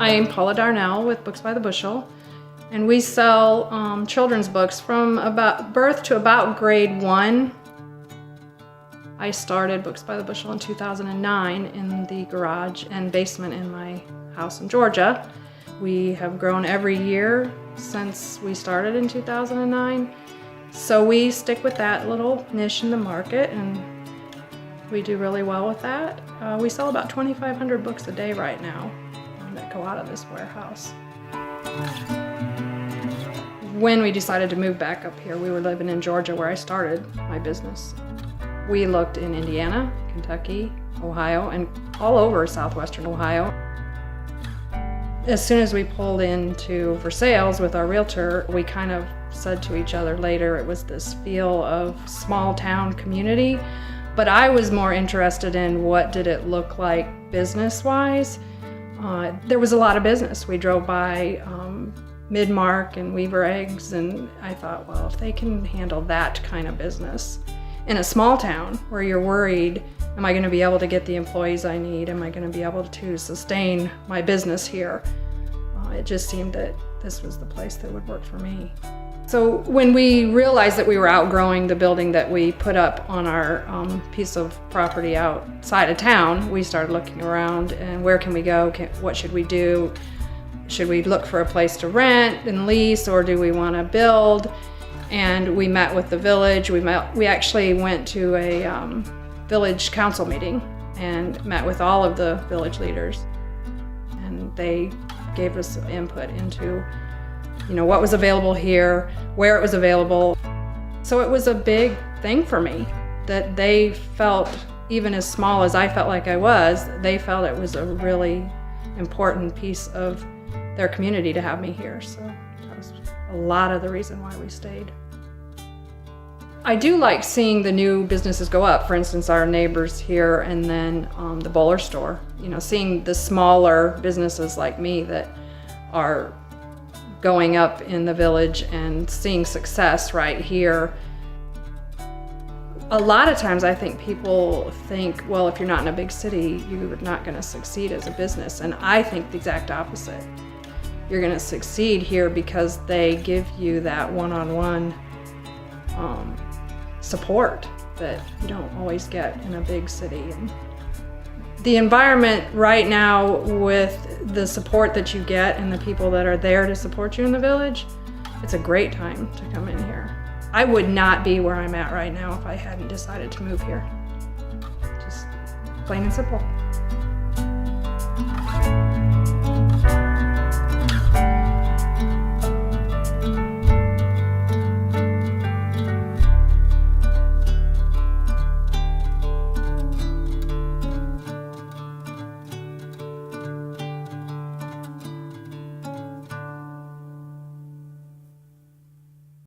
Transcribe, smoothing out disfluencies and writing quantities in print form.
I'm Paula Darnell with Books by the Bushel, and we sell children's books from about birth to about grade 1. I started Books by the Bushel in 2009 in the garage and basement in my house in Georgia. We have grown every year since we started in 2009. So we stick with that little niche in the market, and we do really well with that. We sell about 2,500 books a day right now that go out of this warehouse. When we decided to move back up here, we were living in Georgia where I started my business. We looked in Indiana, Kentucky, Ohio, and all over southwestern Ohio. As soon as we pulled into Versailles with our realtor, we kind of said to each other later, it was this feel of small town community, but I was more interested in what did it look like business-wise. There was a lot of business. We drove by Midmark and Weaver Eggs, and I thought, well, if they can handle that kind of business in a small town where you're worried, am I going to be able to get the employees I need? Am I going to be able to sustain my business here? It just seemed that this was the place that would work for me. So when we realized that we were outgrowing the building that we put up on our piece of property outside of town, we started looking around and where can we go? What should we do? Should we look for a place to rent and lease, or do we want to build? And we met with the village. We actually went to a village council meeting and met with all of the village leaders, and they gave us input into what was available here, where it was available. So it was a big thing for me that they felt, even as small as I felt like I was, they felt it was a really important piece of their community to have me here. So that was a lot of the reason why we stayed. I do like seeing the new businesses go up. For instance, our neighbors here, and then the Bowler store. Seeing the smaller businesses like me that are going up in the village and seeing success right here. A lot of times I think people think, well, if you're not in a big city, you're not going to succeed as a business. And I think the exact opposite. You're going to succeed here because they give you that one-on-one support that you don't always get in a big city. And the environment right now, with the support that you get and the people that are there to support you in the village, it's a great time to come in here. I would not be where I'm at right now if I hadn't decided to move here. Just plain and simple.